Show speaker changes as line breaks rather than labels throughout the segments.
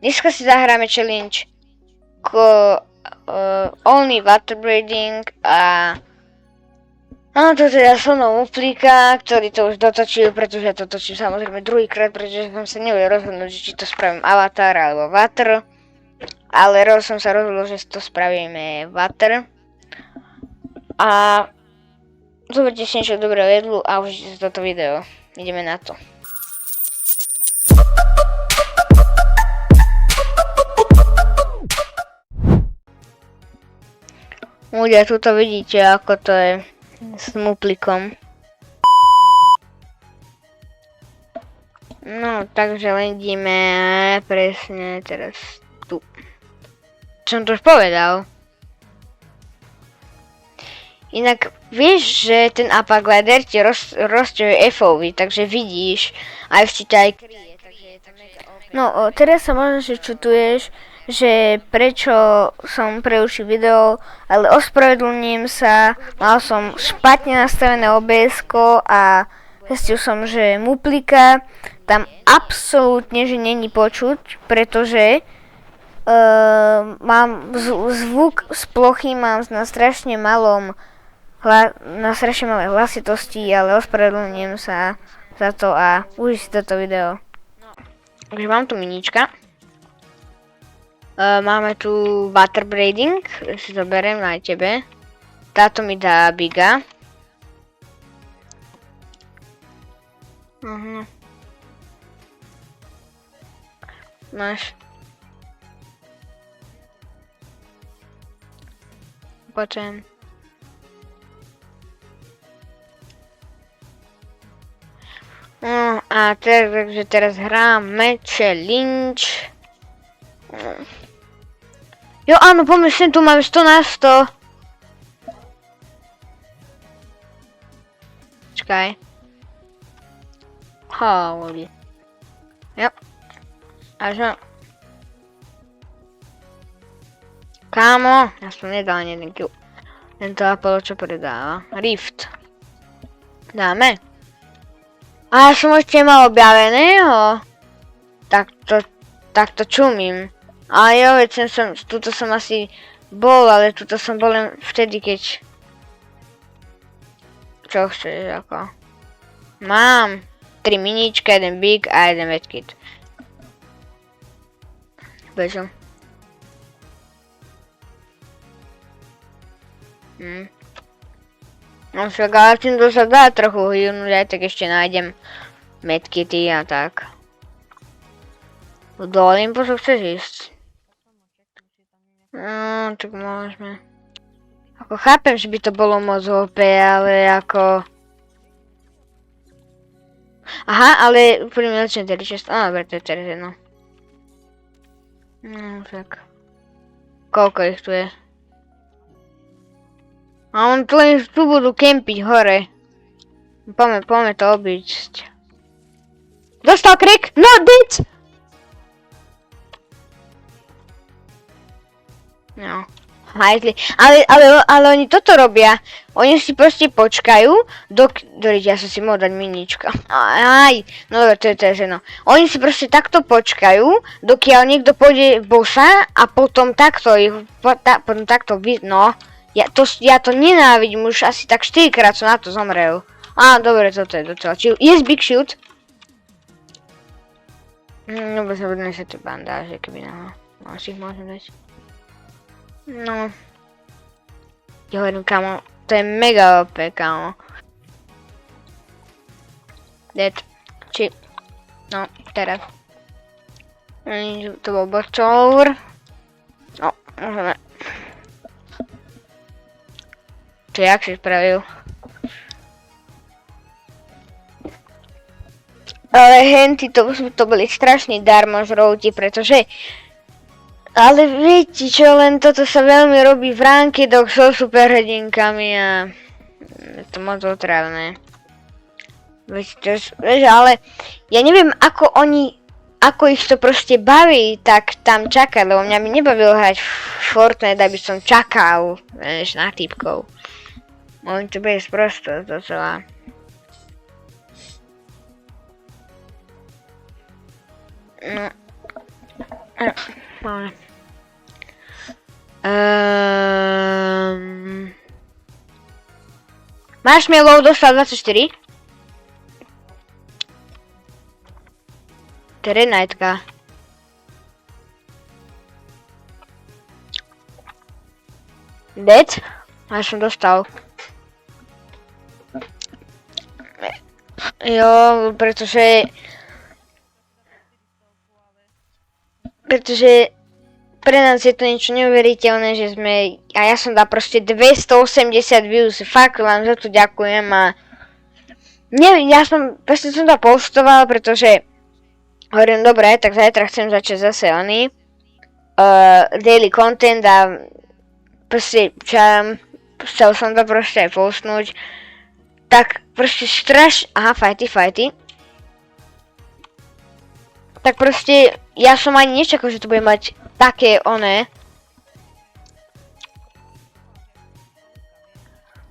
Dneska si zahráme challenge only water breathing a mám to teda so mnou Uplíka, ktorý to už dotočil, pretože to točím samozrejme druhýkrát, pretože som sa nevedel rozhodnúť, či to spravím avatar alebo water. Ale som sa rozhodol, že to spravíme water. A zoberte si niečo dobrého jedlu a užite si toto video. Ideme na to. Ľudia, tuto vidíte, ako to je s Muplikom. No, takže len ideme presne teraz tu. Som to už povedal. Inak vieš, že ten upper glider ti rozťahuje FOV, takže vidíš, aj ti to aj kryje, takže je to mega OP. No, teraz sa možno, že čutuješ, že prečo som preučil video, ale ospravedlňujem sa, mal som špatne nastavené OBS-ko a zistil som, že Muplika tam absolútne, že není počuť, pretože mám zvuk z plochy, mám na strašne malé hlasitosti, ale ospravedlňujem sa za to a uži si toto video. Takže mám tu minička. Máme tu water breathing, si zoberiem aj tebe. Táto mi dá biga. Máš. Potom. No a takže teraz hráme challenge. Jo áno, pomyslím, tu máme 100 na 100. Čakaj. Holy. Jo. Až kámo, ja som nedal ani jeden kill. Tento Apollo čo predáva? Rift. Dáme. A ja som ešte mal objaveného. Takto čumím. A jo, veď tuto som asi bol, ale tuto som bol len vtedy, keď... Čo chceš, ako? Mám 3 minička, 1 big a 1 medkit. Bežom. No však, ale týmto sa dá trochu hývnuť, aj tak ešte nájdem medkity a tak. Do Olympusu chceš ísť? No, tak môžeme. Ako chápem, že by to bolo moc OP, ale ako... Aha, ale úplne lepšie tedy často. Dobre, to je teraz jedno. No, tak. Koľko ich tu je? A on tu len tu budú kempiť hore. Poďme to obísť. Dostal krik? No, bitch! No, hajtli. Ale oni toto robia. Oni si proste počkajú, ja som si mohol dať minička. Aj, no dobre, to je no. Oni si proste takto počkajú, dokiaľ niekto pôjde bossa a potom takto no. Ja to nenávidím, už asi tak 4-krát som na to zomrel. Á, dobre, toto je docela chill. Yes, big shoot. Dobre, sa budeme sa tie bandáže, keby asi ich môžem dať. No. Ja hovorím, kamo, to je mega OP, kamo. Dead. Či. No, teraz. To bol bočour. No, môžeme. Čo, jak si spravil? Ale henty, to boli strašní darmožrouti, pretože... Ale viete čo, len toto sa veľmi robí v rankedoch so superhrdinkami a... Je to moc otravné. Vieš, ale... Ja neviem, ako ich to proste baví, tak tam čakať, lebo mňa by nebavilo hrať Fortnite, aby som čakal, vieš, na typkov. Oni to bude sprosto, docela. No. Ale... Máš mailov dostal 24? To je Red Knightka. Dead? Ja som dostal. Jo, pretože pre nás je to niečo neuveriteľné, že sme, a ja som dal proste 280 views, fakt vám za to ďakujem a neviem, proste som to postoval, pretože hovorím, dobre, tak zajtra chcem začať zase daily content a proste chcel som to proste aj postnúť, tak proste aha, fighty. Tak proste, ja som ani nečakal, že to bude mať také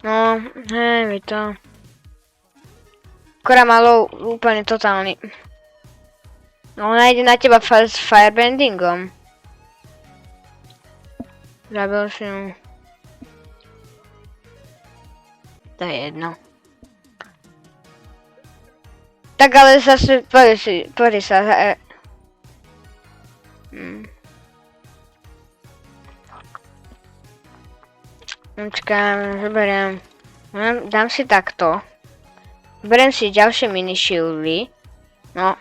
No, hej, to. Kora malo úplne totálny. No, ona ide na teba s firebendingom. Zabil si ju. To je jedno. Tak ale zase, poď sa. Počkám, zoberiem. Dám si takto. Beriem si ďalšie mini shieldy. No.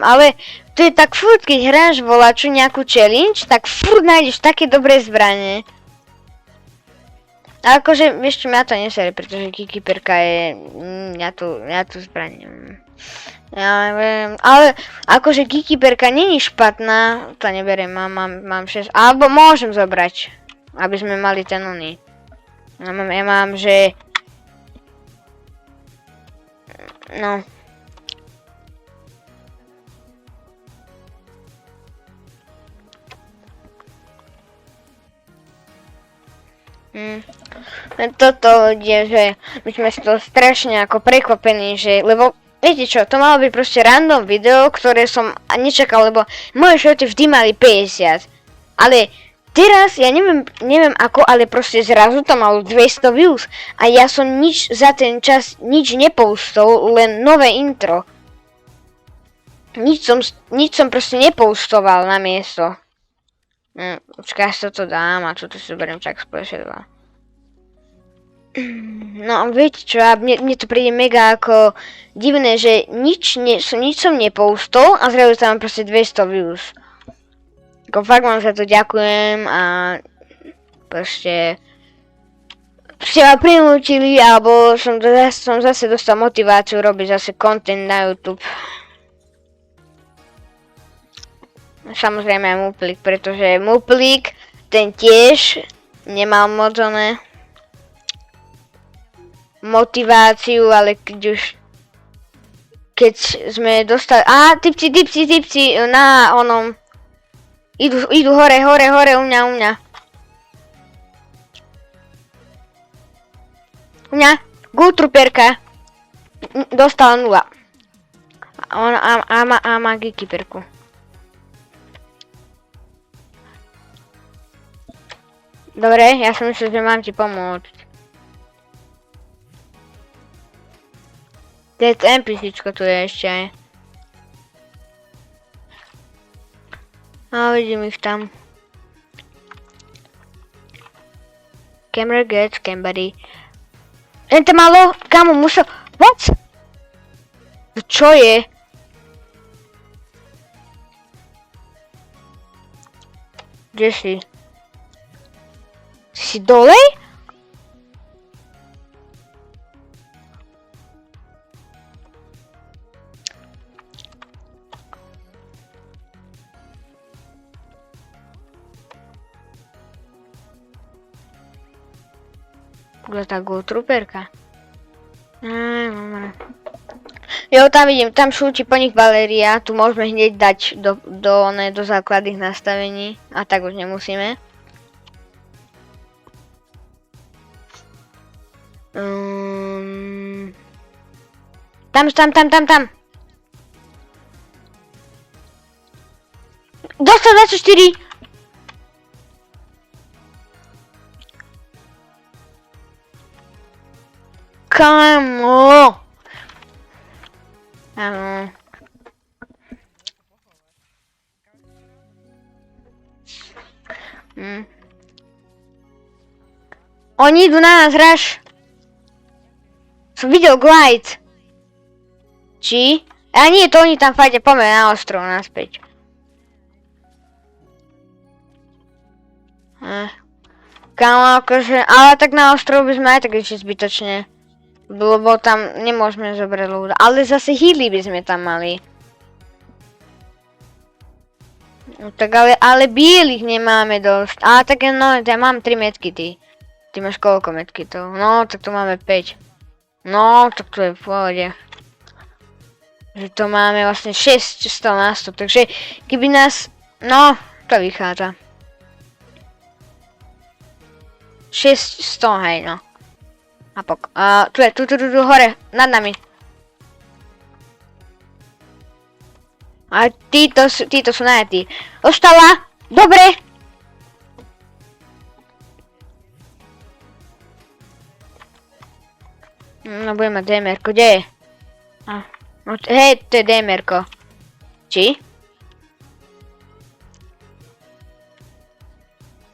Ale to je tak furt, keď hráš volaču nejakú challenge, tak furt nájdeš také dobré zbranie. A akože, vieš čo, mňa to nesere, pretože Keykeeperka je... Ja tu zbraním. Ja neviem, ale akože Keykeeperka není špatná, to neberiem, mám 6, alebo môžem zobrať, aby sme mali ten oný. Ja mám, že... No. Toto je, že my sme z toho strašne ako prekvapení, že, lebo viete čo, to malo byť proste random video, ktoré som nečakal, lebo moje šorty vždy mali 50, ale teraz, ja neviem ako, ale proste zrazu to malo 200 views a ja som nič za ten čas, nič nepostol, len nové intro. Nič som proste nepostoval na miesto. Počkaj, ja si toto dám a toto si zoberiem čak společne 2. No viete čo, mne to príde mega ako divné, že nič som nepostol a zrazu tam mám proste 200 views. Ako fakt vám za to ďakujem a proste ste ma prinútili, alebo som zase dostal motiváciu robiť zase content na YouTube. Samozrejme aj Muplík, pretože Muplík, ten tiež nemal moc motiváciu, ale keď sme dostali... Typci, na onom... Idú hore, u mňa. U mňa, Gutrooperka. Dostala 0. A má Keykeeperku. Dobre, ja som myslel, že mám ti pomôcť. Teď NPCčko tu je ešte aj. A vidím ich tam. Camera gets Cambery. To malo, kamo, musel... What? Čo je? Kde si? Si dole? Kde tá Gutrooperka? Jo, tam vidím, tam šúti po nich Valéria, tu môžeme hneď dať do základných nastavení, a tak už nemusíme. Tam. Dostal 24. Kamo. Áno. Oni idú na nás, Raš. Som videl glide. Či? A nie, to oni tam fajde, poďme na ostrov naspäť. Kámo, akože, ale tak na ostrov by sme aj tak išli zbytočne. Lebo tam nemôžeme zobrať ľudia. Ale zase healy by sme tam mali. No tak ale bielých nemáme dosť. Ale tak no, ja mám 3 metky, ty. Ty máš koľko metky to? No, tak tu máme 5. No, tak to je v pohode. Že to máme vlastne 6 nástup, takže keby nás... No, to vychádza. 600, hej, no. Tu je, tu, hore, nad nami. A títo sú najetí. Ostala, dobre. No, budeme mať DMR-ko, kde je? No, hej, to je DMR-ko. Či?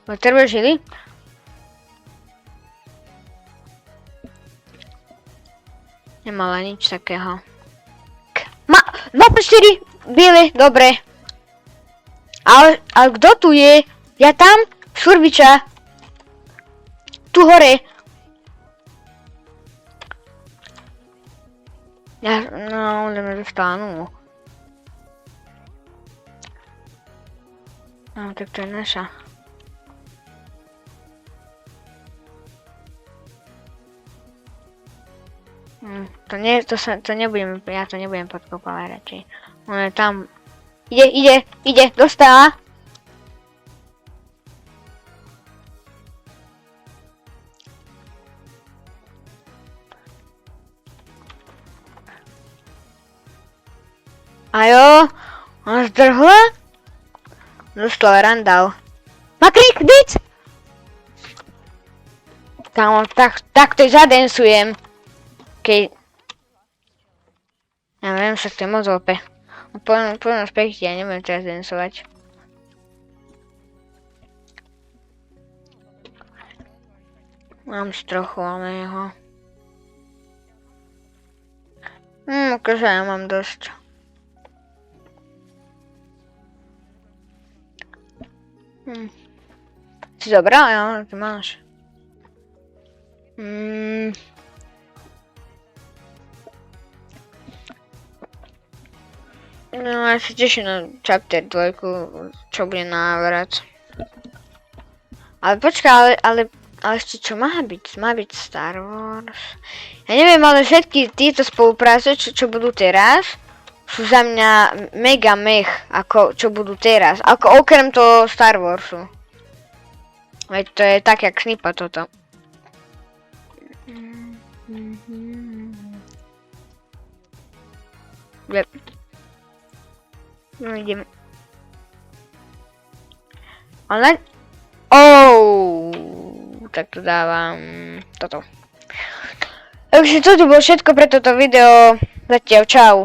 Potrebuješ žily? Nemala nič takého. 2 plus 4, biele, dobre. Ale kto tu je? Ja tam? Šurviča. Tu hore. No, onda me dostanú. No, tak to je naša. To nebudem, ja to nebudem podkopávať radšej. On je tam. Ide, dostala. Ajo, on zdrhla? Dostal randál. Makrik, bic! Kámo, tak to zadensujem. Keď... Ja viem, však to je moc OP. Poďme späť, ja nebudem teraz densovať. Mám si trochu, ale jeho. Akože ja mám dosť. Si zobral? Ja, ty máš. No, ja sa teším na chapter 2, čo bude návrat. Ale počkaj, ale ešte čo má byť? Má byť Star Wars. Ja neviem, ale všetky tieto spolupráce, čo budú teraz, sú za mňa mega mech, ako čo budú teraz. Ako okrem toho Star Warsu. Veď to je tak, jak snipa toto. Yep. No ideme. Ale... Tak to dávam toto. Takže toto bolo všetko pre toto video. Zatiaľ čau.